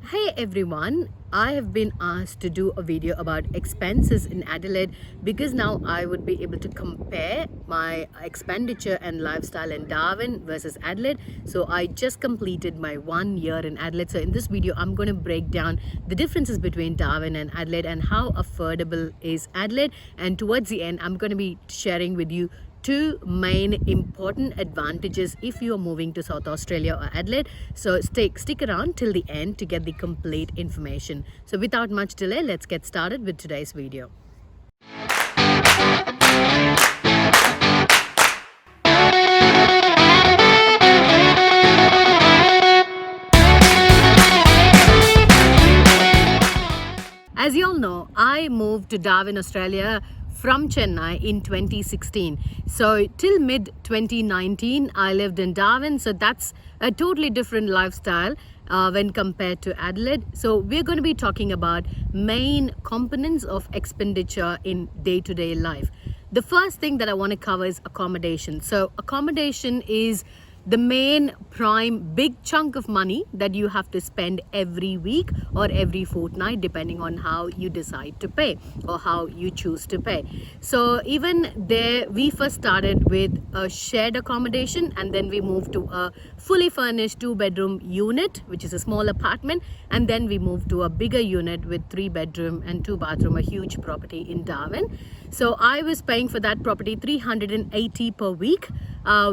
Hey everyone, I have been asked to do a video about expenses in Adelaide because now I would be able to compare my expenditure and lifestyle in Darwin versus Adelaide. So I just completed my 1 year in Adelaide. So in this video, I'm going to break down the differences between Darwin and Adelaide and how affordable is Adelaide. And towards the end, I'm going to be sharing with you two main important advantages if you are moving to South Australia or Adelaide. So stick around till the end to get the complete information. So without much delay, let's get started with today's video. As you all know, I moved to Darwin, Australia from Chennai in 2016. So till mid 2019, I lived in Darwin. So that's a totally different lifestyle when compared to Adelaide. So we're going to be talking about main components of expenditure in day-to-day life. The first thing that I want to cover is accommodation. So accommodation is the main prime big chunk of money that you have to spend every week or every fortnight, depending on how you decide to pay or how you choose to pay. So even there, we first started with a shared accommodation, and then we moved to a fully furnished 2-bedroom unit, which is a small apartment, and then we moved to a bigger unit with 3-bedroom and 2-bathroom, a huge property in Darwin. So I was paying for that property $380 per week,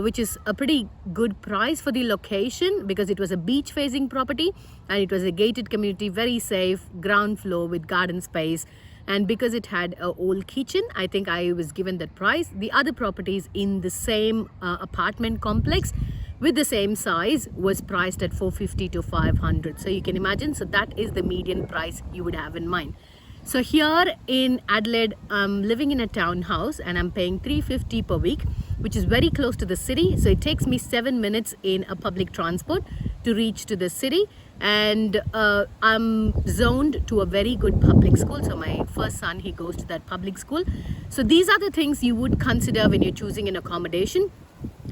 which is a pretty good price for the location because it was a beach facing property and it was a gated community, very safe, ground floor with garden space. And because it had an old kitchen, I think I was given that price. The other properties in the same apartment complex with the same size was priced at $450 to $500. So you can imagine, so that is the median price you would have in mind. So here in Adelaide, I'm living in a townhouse and I'm paying $350 per week, which is very close to the city. So it takes me 7 minutes in a public transport to reach to the city. And I'm zoned to a very good public school. So my first son, he goes to that public school. So these are the things you would consider when you're choosing an accommodation.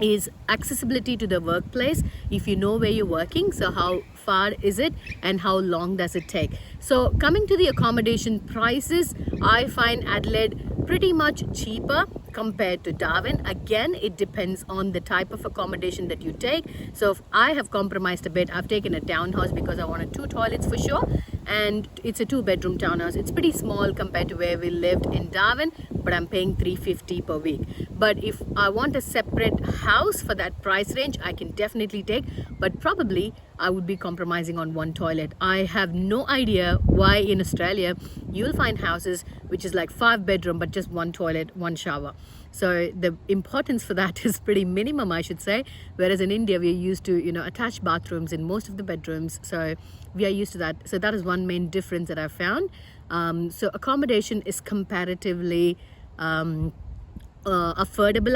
Is accessibility to the workplace, if you know where you're working, so how far is it and how long does it take. So coming to the accommodation prices, I find Adelaide pretty much cheaper compared to Darwin. Again, it depends on the type of accommodation that you take. So if I have compromised a bit, I've taken a townhouse because I wanted 2 toilets for sure, and it's a 2-bedroom townhouse. It's pretty small compared to where we lived in Darwin, but I'm paying $350 per week. But if I want a separate house for that price range, I can definitely take, but probably I would be compromising on 1 toilet. I have no idea why in Australia you'll find houses which is like 5-bedroom but just 1 toilet, 1 shower. So the importance for that is pretty minimum, I should say. Whereas in India, we're used to, attached bathrooms in most of the bedrooms. So we are used to that. So that is one main difference that I've found. So accommodation is comparatively affordable,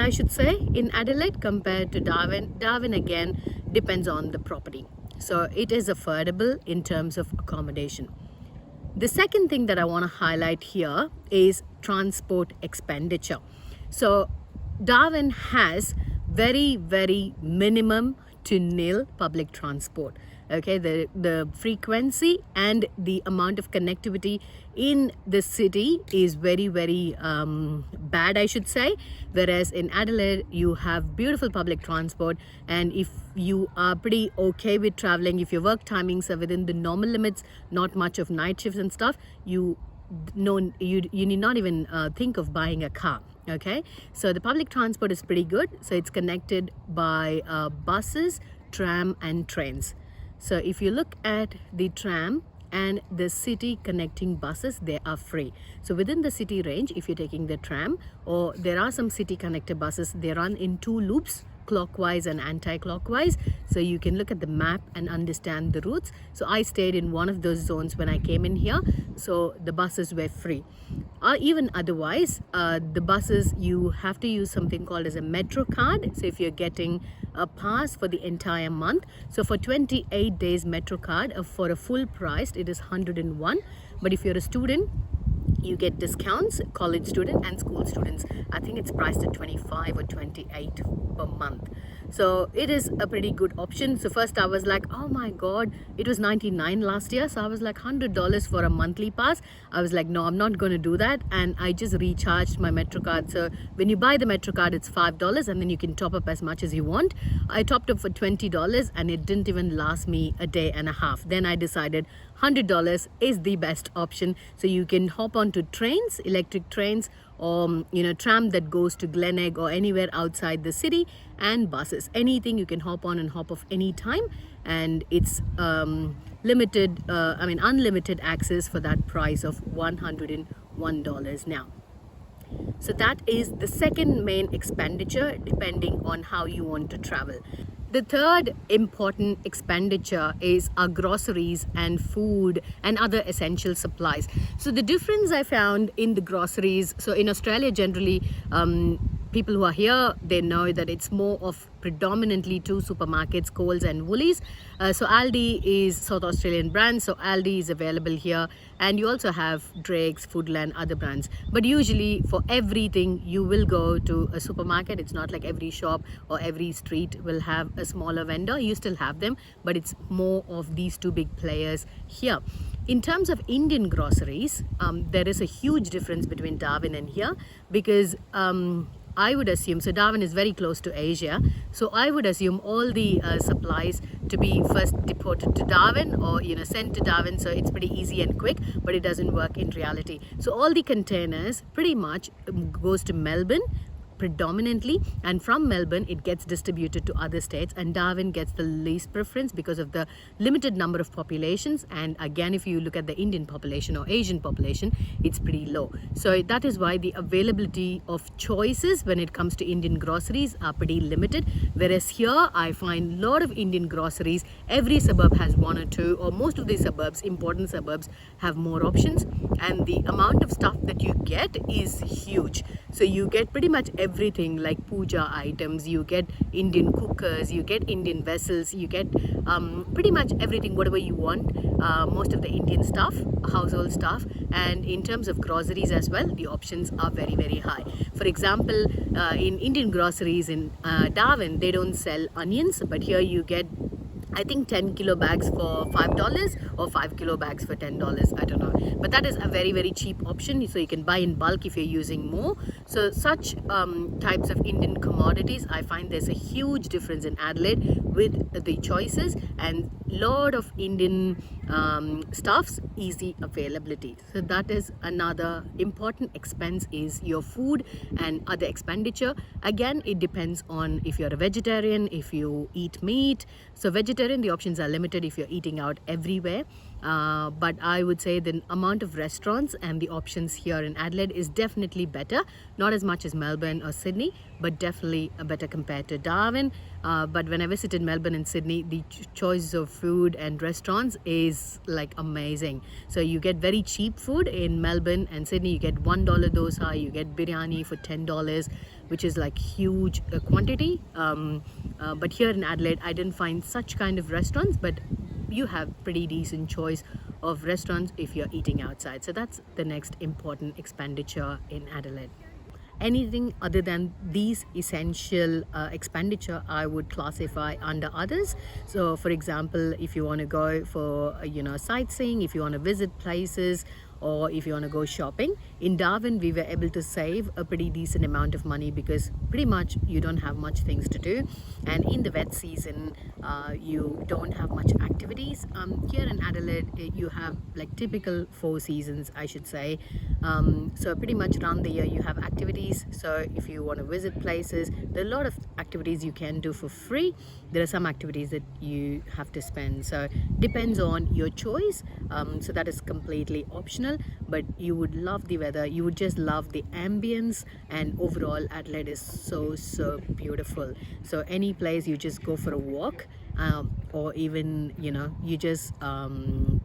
I should say, in Adelaide compared to Darwin. Darwin, again, depends on the property. So it is affordable in terms of accommodation. The second thing that I want to highlight here is transport expenditure. So Darwin has very, very minimum to nil public transport. Okay, the frequency and the amount of connectivity in the city is very, very bad, I should say. Whereas in Adelaide, you have beautiful public transport, and if you are pretty okay with traveling, if your work timings are within the normal limits, not much of night shifts and stuff, you need not even think of buying a car. Okay, so the public transport is pretty good. So it's connected by buses, tram and trains. So if you look at the tram and the city connecting buses, they are free. So within the city range, if you're taking the tram, or there are some city connector buses, they run in 2 loops, clockwise and anti-clockwise, so you can look at the map and understand the routes. So I stayed in one of those zones when I came in here, so the buses were free. Even otherwise, the buses, you have to use something called as a metro card. So if you're getting a pass for the entire month, so for 28 days metro card, for a full price it is 101. But if you're a student, You get discounts, college student and school students. I think it's priced at 25 or 28 per month. So it is a pretty good option. So first I was like, oh my god, it was 99 last year. So I was like $100 for a monthly pass. I was like, no, I'm not going to do that. And I just recharged my Metro card. So when you buy the Metro card, it's $5 and then you can top up as much as you want. I topped up for $20 and it didn't even last me a day and a half. Then I decided $100 is the best option. So you can hop onto trains, electric trains, or tram that goes to Glenegg or anywhere outside the city, and buses. Anything you can hop on and hop off anytime, and it's unlimited access for that price of $101 now. So that is the second main expenditure depending on how you want to travel. The third important expenditure is our groceries and food and other essential supplies. So the difference I found in the groceries, so in Australia generally, people who are here, they know that it's more of predominantly two supermarkets, Coles and Woolies. So Aldi is South Australian brand, so Aldi is available here, and you also have Drake's, Foodland, other brands. But usually for everything you will go to a supermarket. It's not like every shop or every street will have a smaller vendor. You still have them, but it's more of these two big players here. In terms of Indian groceries, there is a huge difference between Darwin and here, because I would assume, so Darwin is very close to Asia, so I would assume all the supplies to be first deported to Darwin or sent to Darwin, so it's pretty easy and quick, but it doesn't work in reality. So all the containers pretty much goes to Melbourne predominantly, and from Melbourne it gets distributed to other states, and Darwin gets the least preference because of the limited number of populations. And again, if you look at the Indian population or Asian population, it's pretty low. So that is why the availability of choices when it comes to Indian groceries are pretty limited, whereas here I find a lot of Indian groceries. Every suburb has one or two, or most of the suburbs, important suburbs, have more options, and the amount of stuff that you get is huge. So you get pretty much everything, like puja items, you get Indian cookers, you get Indian vessels, you get pretty much everything, whatever you want, most of the Indian stuff, household stuff. And in terms of groceries as well, the options are very, very high. For example, in Indian groceries in Darwin, they don't sell onions, but here you get, I think, 10 kilo bags for $5 or 5 kilo bags for $10. I don't know. But that is a very, very cheap option. So you can buy in bulk if you're using more. So such types of Indian commodities, I find there's a huge difference in Adelaide with the choices, and lot of Indian stuffs, easy availability. So that is another important expense, is your food and other expenditure. Again, it depends on if you're a vegetarian, if you eat meat. So vegetarian, the options are limited if you're eating out everywhere. But I would say the amount of restaurants and the options here in Adelaide is definitely better. Not as much as Melbourne or Sydney, but definitely better compared to Darwin. But when I visited Melbourne and Sydney, the choice of food and restaurants is like amazing. So you get very cheap food in Melbourne and Sydney. You get $1 dosa, you get biryani for $10, which is like huge quantity. But here in Adelaide, I didn't find such kind of restaurants, but you have pretty decent choice of restaurants if you're eating outside. So that's the next important expenditure in Adelaide. Anything other than these essential expenditure, I would classify under others. So for example, if you want to go for sightseeing, if you want to visit places, or if you want to go shopping. In Darwin, we were able to save a pretty decent amount of money because pretty much you don't have much things to do, and in the wet season you don't have much activities. Here in Adelaide, you have like typical 4 seasons, I should say. So pretty much around the year you have activities. So if you want to visit places, there are a lot of activities you can do for free. There are some activities that you have to spend, so depends on your choice. So that is completely optional, but you would love the weather, you would just love the ambience, and overall Adelaide is so beautiful. So any place you just go for a walk, or even you just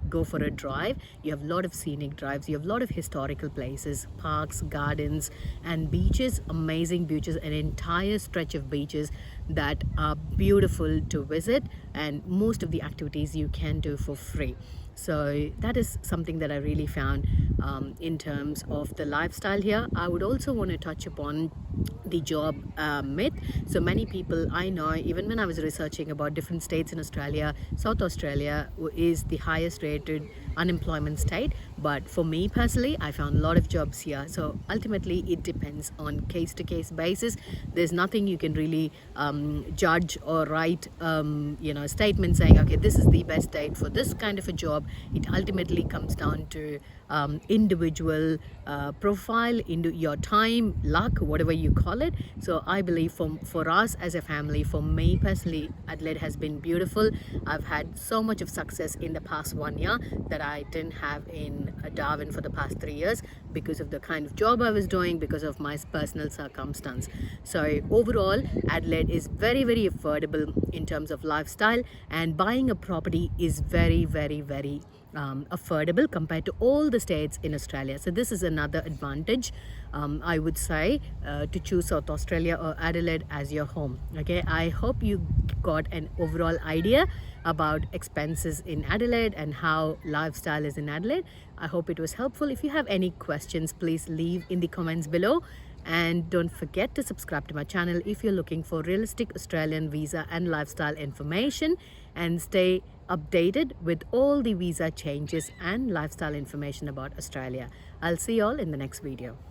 go for a drive, you have a lot of scenic drives, you have a lot of historical places, parks, gardens, and beaches, amazing beaches, an entire stretch of beaches that are beautiful to visit, and most of the activities you can do for free. So that is something that I really found in terms of the lifestyle here. I would also want to touch upon the job myth. So many people I know, even when I was researching about different states in Australia, South Australia is the highest rated unemployment state. But for me personally, I found a lot of jobs here. So ultimately, it depends on case to case basis. There's nothing you can really judge or write, statement saying, okay, this is the best state for this kind of a job. It ultimately comes down to individual profile, into your time, luck, whatever you call it. So I believe for us as a family, for me personally, Adelaide has been beautiful. I've had so much of success in the past 1 year that I didn't have in Darwin for the past 3 years, because of the kind of job I was doing, because of my personal circumstance. So overall, Adelaide is very, very affordable in terms of lifestyle, and buying a property is very, very, very affordable compared to all the states in Australia. So this is another advantage, I would say, to choose South Australia or Adelaide as your home. Okay, I hope you got an overall idea about expenses in Adelaide and how lifestyle is in Adelaide. I hope it was helpful. If you have any questions, please leave in the comments below. And don't forget to subscribe to my channel if you're looking for realistic Australian visa and lifestyle information, and stay updated with all the visa changes and lifestyle information about Australia. I'll see you all in the next video.